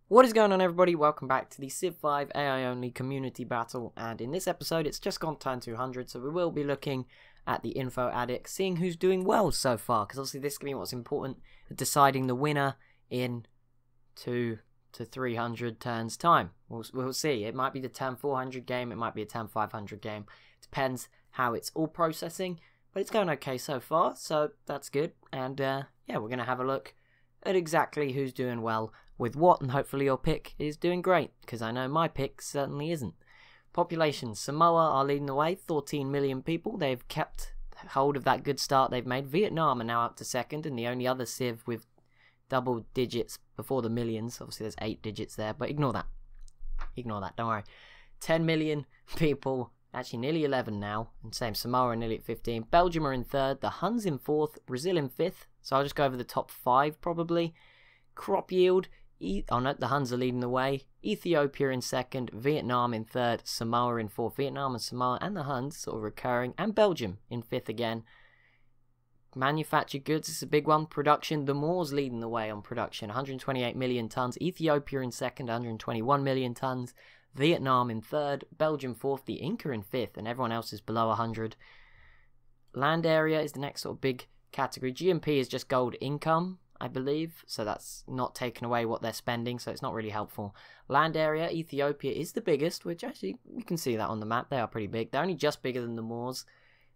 What is going on, everybody? Welcome back to the Civ 5 AI only community battle, and in this episode it's just gone turn 200, so we will be looking at the info addict, seeing who's doing well so far, because obviously this is going to be what's important at deciding the winner in 2 to 300 turns time. We'll see. It might be the turn 400 game, it might be a turn 500 game. It depends how it's all processing, but it's going okay so far, so that's good. And yeah, we're going to have a look at exactly who's doing well with what, and hopefully your pick is doing great, because I know my pick certainly isn't. Population, Samoa are leading the way, 14 million people. They've kept hold of that good start they've made. Vietnam are now up to second, and the only other civ with double digits before the millions. Obviously there's 8 digits there, but ignore that. Ignore that, don't worry. 10 million people, actually nearly 11 now, and same, Samoa are nearly at 15. Belgium are in third, the Huns in fourth, Brazil in fifth, so I'll just go over the top 5 probably. Crop yield, oh no, the Huns are leading the way. Ethiopia in second, Vietnam in third, Samoa in fourth. Vietnam and Samoa and the Huns sort of recurring, and Belgium in fifth again. Manufactured goods is a big one. Production, the Moors leading the way on production, 128 million tons. Ethiopia in second, 121 million tons. Vietnam in third, Belgium fourth, the Inca in fifth, and everyone else is below 100. Land area is the next sort of big category. GMP is just gold income, I believe, so that's not taken away what they're spending, so it's not really helpful. Land area, Ethiopia is the biggest, which actually you can see that on the map. They are pretty big. They're only just bigger than the Moors,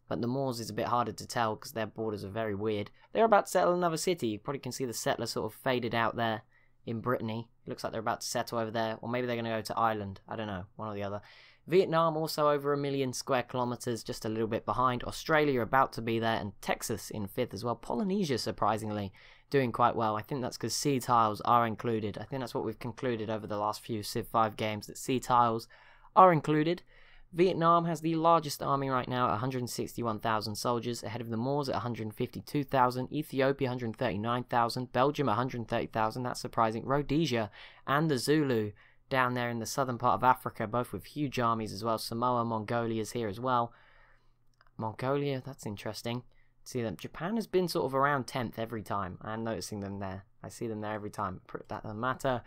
but the Moors is a bit harder to tell because their borders are very weird. They're about to settle another city. You probably can see the settler sort of faded out there in Brittany. It looks like they're about to settle over there, or maybe they're going to go to Ireland. I don't know, one or the other. Vietnam also over 1 million square kilometers, just a little bit behind. Australia about to be there, and Texas in fifth as well. Polynesia, surprisingly, doing quite well. I think that's because sea tiles are included. I think that's what we've concluded over the last few Civ 5 games, that sea tiles are included. Vietnam has the largest army right now at 161,000 soldiers, ahead of the Moors at 152,000, Ethiopia 139,000, Belgium 130,000, that's surprising, Rhodesia and the Zulu down there in the southern part of Africa, both with huge armies as well. Samoa, Mongolia is here as well. Mongolia, that's interesting. See them. Japan has been sort of around 10th every time. I'm noticing them there. I see them there every time. That doesn't matter.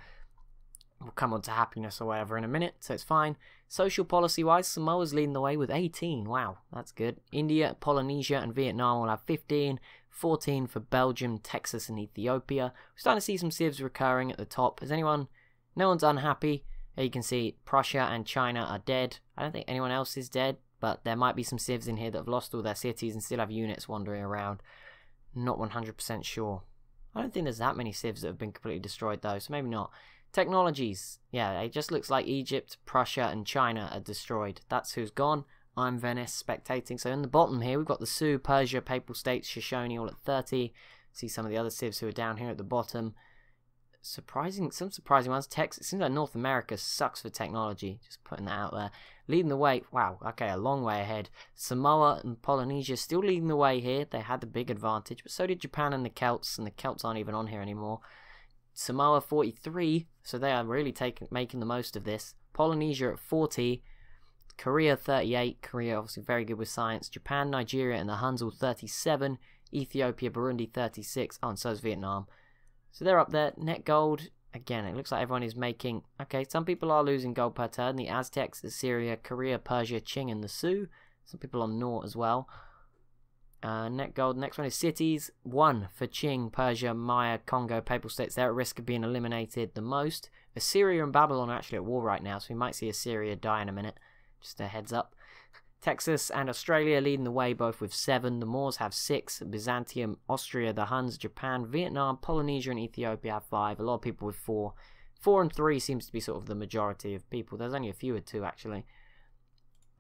We'll come on to happiness or whatever in a minute, so it's fine. Social policy-wise, Samoa's leading the way with 18. Wow, that's good. India, Polynesia, and Vietnam will have 15. 14 for Belgium, Texas, and Ethiopia. We're starting to see some civs recurring at the top. Is anyone... No one's unhappy. You can see Prussia and China are dead. I don't think anyone else is dead, but there might be some civs in here that have lost all their cities and still have units wandering around. Not 100% sure. I don't think there's that many civs that have been completely destroyed though, so maybe not. Technologies. Yeah, it just looks like Egypt, Prussia, and China are destroyed. That's who's gone. I'm Venice, spectating. So in the bottom here, we've got the Sioux, Persia, Papal States, Shoshone all at 30. See some of the other civs who are down here at the bottom. Some surprising ones. Texas, it seems like North America sucks for technology. Just putting that out there. Leading the way. Wow, okay, a long way ahead. Samoa and Polynesia still leading the way here. They had the big advantage, but so did Japan and the Celts aren't even on here anymore. Samoa 43, so they are really making the most of this. Polynesia at 40. Korea 38. Korea obviously very good with science. Japan, Nigeria, and the Huns all 37. Ethiopia, Burundi 36. Oh, and so is Vietnam. So they're up there. Net gold, again, it looks like everyone is making... Okay, some people are losing gold per turn. The Aztecs, Assyria, Korea, Persia, Qing, and the Sioux. Some people on naught as well. Net gold, next one is cities. 1 for Qing, Persia, Maya, Congo, Papal States. They're at risk of being eliminated the most. Assyria and Babylon are actually at war right now, so we might see Assyria die in a minute. Just a heads up. Texas and Australia leading the way, both with 7. The Moors have 6. Byzantium, Austria, the Huns, Japan, Vietnam, Polynesia, and Ethiopia have 5. A lot of people with 4. 4 and 3 seems to be sort of the majority of people. There's only a few with 2, actually.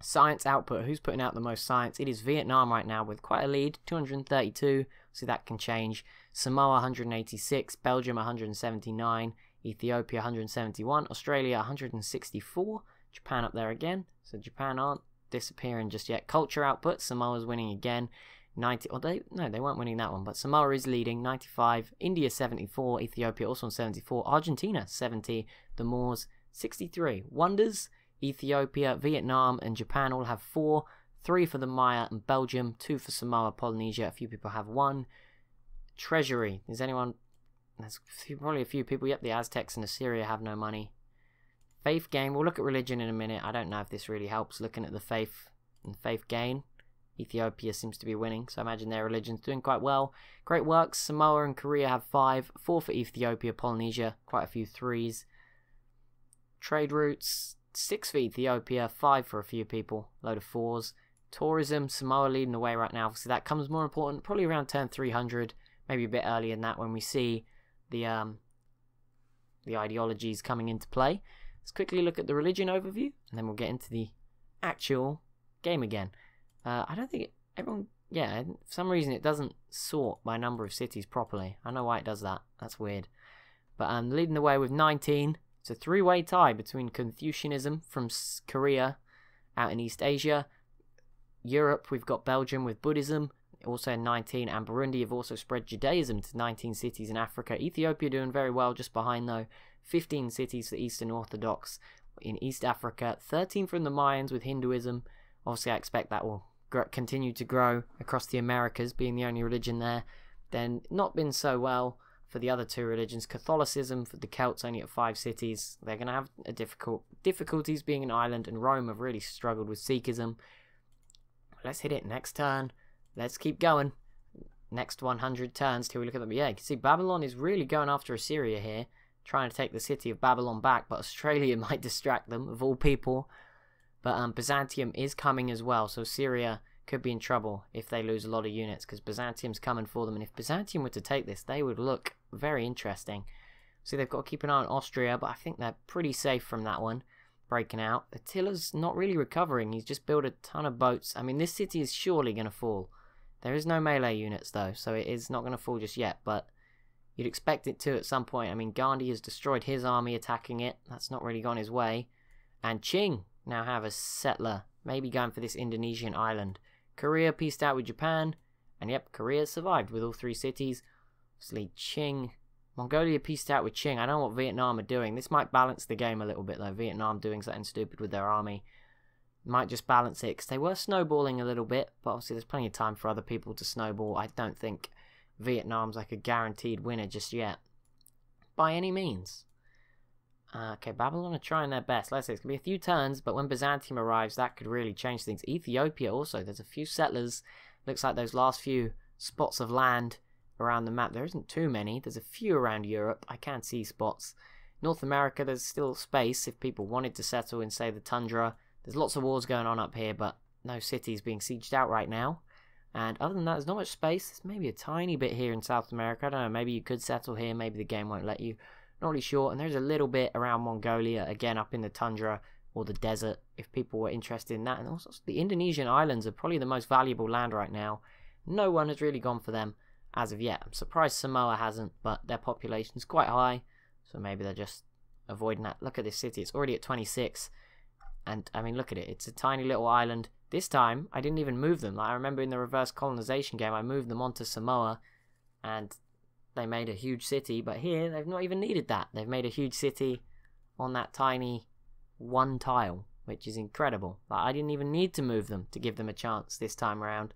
Science output. Who's putting out the most science? It is Vietnam right now with quite a lead. 232. See, that can change. Samoa, 186. Belgium, 179. Ethiopia, 171. Australia, 164. Japan up there again. So Japan aren't disappearing just yet. Culture output, Samoa's winning again, 90. Or they weren't winning that one, but Samoa is leading, 95. India 74. Ethiopia also on 74. Argentina 70. The Moors 63. Wonders, Ethiopia, Vietnam, and Japan all have 4. 3 for the Maya and Belgium. 2 for Samoa, Polynesia. A few people have 1. Treasury. Is anyone There's probably a few people. Yep, the Aztecs and Assyria have no money. Faith gain. We'll look at religion in a minute. I don't know if this really helps looking at the faith and faith gain. Ethiopia seems to be winning, so I imagine their religion's doing quite well. Great works. Samoa and Korea have 5. 4 for Ethiopia. Polynesia, quite a few 3s. Trade routes, 6 for Ethiopia, 5 for a few people. Load of 4s. Tourism, Samoa leading the way right now. Obviously that comes more important, probably around turn 300. Maybe a bit earlier than that when we see the ideologies coming into play. Let's quickly look at the religion overview, and then we'll get into the actual game again. I don't think everyone... Yeah, for some reason it doesn't sort by number of cities properly. I don't know why it does that. That's weird. But leading the way with 19. It's a 3-way tie between Confucianism from Korea out in East Asia. Europe, we've got Belgium with Buddhism, also in 19, and Burundi have also spread Judaism to 19 cities in Africa. Ethiopia doing very well just behind though. 15 cities for Eastern Orthodox in East Africa. 13 from the Mayans with Hinduism. Obviously I expect that will continue to grow across the Americas, being the only religion there. Then not been so well for the other 2 religions. Catholicism for the Celts only at 5 cities. They're going to have difficulties being an island, and Rome have really struggled with Sikhism. Let's hit it next turn. Let's keep going. Next 100 turns till we look at them. Yeah, you can see Babylon is really going after Assyria here, trying to take the city of Babylon back, but Australia might distract them, of all people. But Byzantium is coming as well, so Syria could be in trouble if they lose a lot of units, because Byzantium's coming for them, and if Byzantium were to take this, they would look very interesting. See, they've got to keep an eye on Austria, but I think they're pretty safe from that one breaking out. Attila's not really recovering. He's just built a ton of boats. I mean, this city is surely going to fall. There is no melee units, though, so it is not going to fall just yet, but you'd expect it to at some point. I mean, Gandhi has destroyed his army attacking it. That's not really gone his way. And Qing now have a settler, maybe going for this Indonesian island. Korea pieced out with Japan, and yep, Korea survived with all 3 cities. Obviously, Qing... Mongolia pieced out with Qing. I don't know what Vietnam are doing. This might balance the game a little bit, though. Vietnam doing something stupid with their army might just balance it, because they were snowballing a little bit, but obviously there's plenty of time for other people to snowball. I don't think Vietnam's like a guaranteed winner just yet, by any means. Okay, Babylon are trying their best. Let's say it's going to be a few turns, but when Byzantium arrives, that could really change things. Ethiopia also, there's a few settlers. Looks like those last few spots of land around the map, there isn't too many. There's a few around Europe. I can see spots. North America, there's still space if people wanted to settle in, say, the tundra. There's lots of wars going on up here, but no cities being sieged out right now. And other than that, there's not much space. There's maybe a tiny bit here in South America. I don't know, maybe you could settle here. Maybe the game won't let you. Not really sure. And there's a little bit around Mongolia, again, up in the tundra or the desert, if people were interested in that. And also, the Indonesian islands are probably the most valuable land right now. No one has really gone for them as of yet. I'm surprised Samoa hasn't, but their population's quite high, so maybe they're just avoiding that. Look at this city. It's already at 26. And, I mean, look at it. It's a tiny little island. This time, I didn't even move them. Like, I remember in the reverse colonization game, I moved them onto Samoa, and they made a huge city. But here, they've not even needed that. They've made a huge city on that tiny 1 tile, which is incredible. Like, I didn't even need to move them to give them a chance this time around.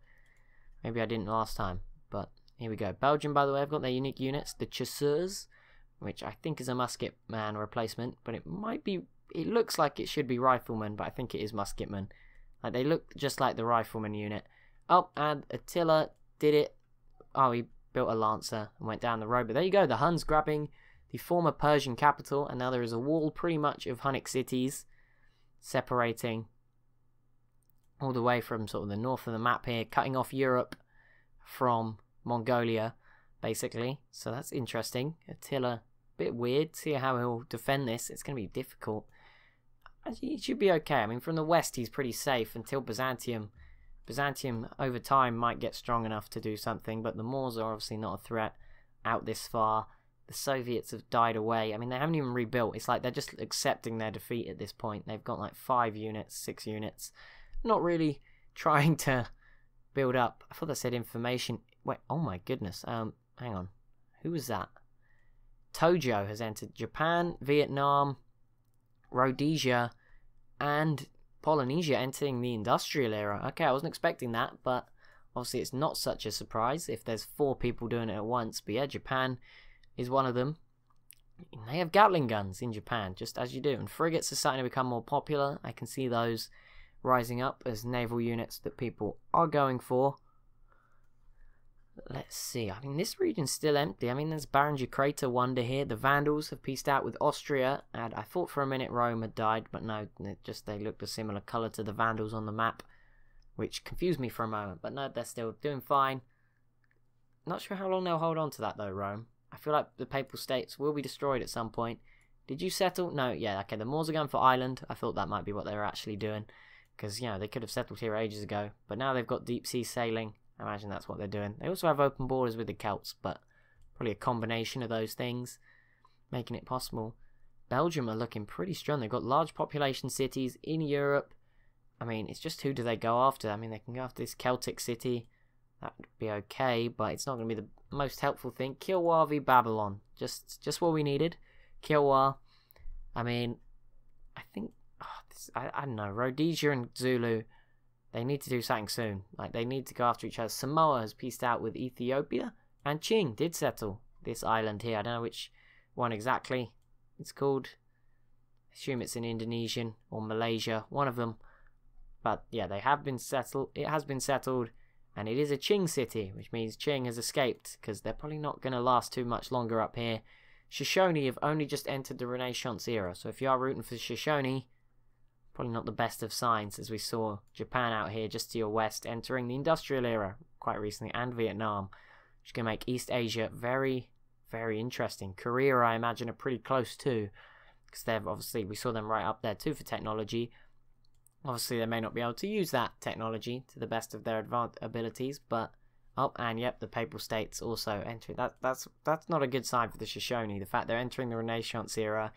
Maybe I didn't last time, but here we go. Belgium, by the way, have got their unique units, the Chasseurs, which I think is a musket man replacement, but it might be... It looks like it should be rifleman, but I think it is musketman. Like, they look just like the rifleman unit. Oh, and Attila did it. Oh, he built a lancer and went down the road. But there you go, the Huns grabbing the former Persian capital, and now there is a wall pretty much of Hunnic cities separating all the way from sort of the north of the map here, cutting off Europe from Mongolia, basically. So that's interesting. Attila, a bit weird. See how he'll defend this. It's going to be difficult. He should be okay. I mean, from the west, he's pretty safe until Byzantium. Byzantium, over time, might get strong enough to do something, but the Moors are obviously not a threat out this far. The Soviets have died away. I mean, they haven't even rebuilt. It's like they're just accepting their defeat at this point. They've got like 5 units, 6 units. Not really trying to build up. I thought that said information. Wait, oh my goodness. Hang on. Who was that? Tojo has entered Japan, Vietnam, Rhodesia, and Polynesia entering the industrial era. Okay, I wasn't expecting that, but obviously it's not such a surprise if there's 4 people doing it at once. But yeah, Japan is one of them. And they have Gatling guns in Japan, just as you do. And frigates are starting to become more popular. I can see those rising up as naval units that people are going for. Let's see. I mean, this region's still empty. I mean, there's Barringer Crater Wonder here. The Vandals have pieced out with Austria, and I thought for a minute Rome had died, but no, they looked a similar colour to the Vandals on the map, which confused me for a moment. But no, they're still doing fine. Not sure how long they'll hold on to that though, Rome. I feel like the Papal States will be destroyed at some point. Did you settle? No, yeah, okay, the Moors are going for Ireland. I thought that might be what they were actually doing, because, you know, they could have settled here ages ago, but now they've got deep sea sailing. I imagine that's what they're doing. They also have open borders with the Celts, but probably a combination of those things making it possible. Belgium are looking pretty strong. They've got large population cities in Europe. I mean, it's just who do they go after? I mean, they can go after this Celtic city. That would be okay, but it's not going to be the most helpful thing. Kilwa v Babylon. Just what we needed. Kilwa. I mean, I think... I don't know. Rhodesia and Zulu... They need to do something soon. Like, they need to go after each other. Samoa has pieced out with Ethiopia. And Qing did settle this island here. I don't know which one exactly it's called. I assume it's in Indonesian or Malaysia. One of them. But, yeah, they have been settled. It has been settled. And it is a Qing city, which means Qing has escaped. Because they're probably not going to last too much longer up here. Shoshone have only just entered the Renaissance era. So if you are rooting for Shoshone... Probably not the best of signs, as we saw Japan out here just to your west entering the industrial era quite recently, and Vietnam, which is going to make East Asia very, very interesting. Korea, I imagine, are pretty close too, because they've obviously, we saw them right up there too for technology. Obviously, they may not be able to use that technology to the best of their abilities, but oh, and yep, the Papal States also entering. That's not a good sign for the Shoshone. The fact they're entering the Renaissance era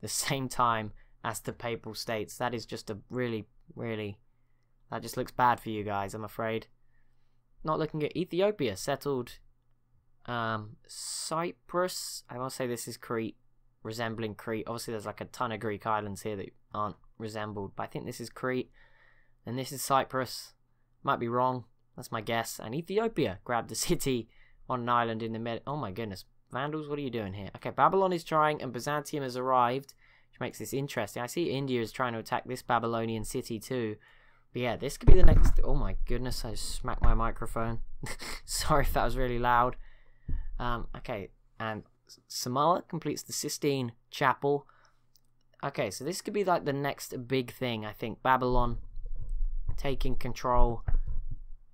the same time as the Papal States. That is just a really, that just looks bad for you guys, I'm afraid. Not looking at Ethiopia. Settled Cyprus. I want to say this is Crete, resembling Crete. Obviously there's like a ton of Greek islands here that aren't resembled, but I think this is Crete, and this is Cyprus. Might be wrong, that's my guess. And Ethiopia grabbed a city on an island in the mid. Oh my goodness. Vandals, what are you doing here? Okay, Babylon is trying, and Byzantium has arrived, makes this interesting. I see India is trying to attack this Babylonian city too. But yeah, this could be the next... Oh my goodness, I smacked my microphone. Sorry if that was really loud. Okay, and Samoa completes the Sistine Chapel. Okay, so this could be like the next big thing, I think. Babylon taking control.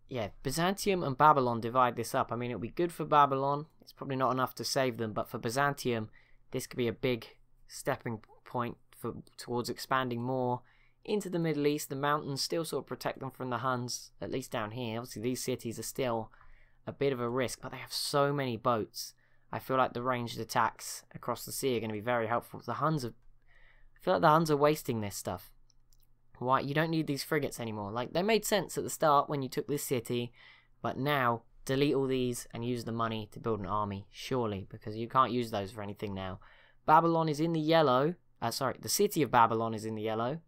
Yeah, Byzantium and Babylon divide this up. I mean, it'll be good for Babylon. It's probably not enough to save them, but for Byzantium, this could be a big stepping point towards expanding more into the Middle East. The mountains still sort of protect them from the Huns, at least down here. Obviously these cities are still a bit of a risk, but they have so many boats. I feel like the ranged attacks across the sea are going to be very helpful. I feel like the Huns are wasting this stuff. Why? You don't need these frigates anymore. Like, they made sense at the start when you took this city, but now delete all these and use the money to build an army, surely, because you can't use those for anything now. Babylon is in the yellow. The city of Babylon is in the yellow.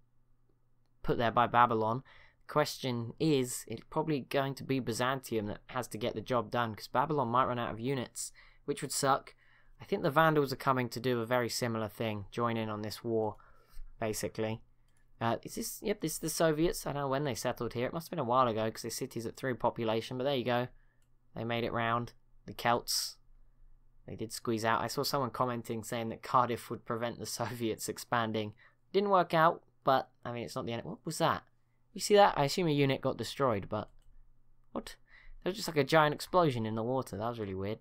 Put there by Babylon. Question is, it's probably going to be Byzantium that has to get the job done, because Babylon might run out of units, which would suck. I think the Vandals are coming to do a very similar thing, join in on this war, basically. Is this? Yep, this is the Soviets. I don't know when they settled here. It must have been a while ago, because this city's at 3 population, but there you go. They made it round. The Celts, they did squeeze out. I saw someone commenting saying that Cardiff would prevent the Soviets expanding. Didn't work out, but, I mean, it's not the end. What was that? You see that? I assume a unit got destroyed, but... What? There was just like a giant explosion in the water. That was really weird.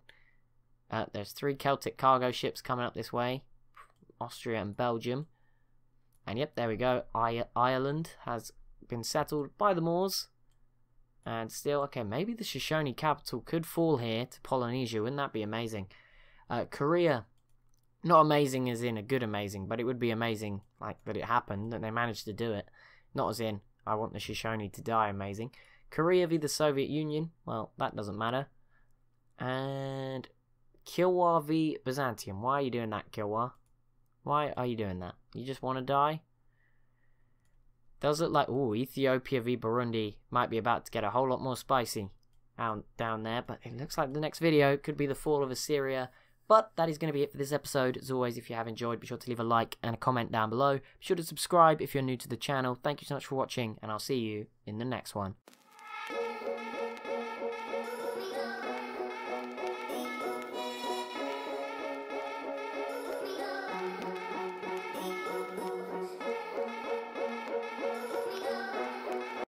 There's 3 Celtic cargo ships coming up this way. Austria and Belgium. And yep, there we go. Ireland has been settled by the Moors. And still, okay, maybe the Shoshone capital could fall here to Polynesia. Wouldn't that be amazing? Korea, not amazing as in a good amazing, but it would be amazing, like, that it happened, that they managed to do it. Not as in, I want the Shoshone to die amazing. Korea v the Soviet Union, well, that doesn't matter. And Kilwa v Byzantium. Why are you doing that, Kilwa? Why are you doing that? You just want to die? Does look like, ooh, Ethiopia v Burundi might be about to get a whole lot more spicy down there, but it looks like the next video could be the fall of Assyria But that is going to be it for this episode. As always, if you have enjoyed, be sure to leave a like and a comment down below. Be sure to subscribe if you're new to the channel. Thank you so much for watching, and I'll see you in the next one.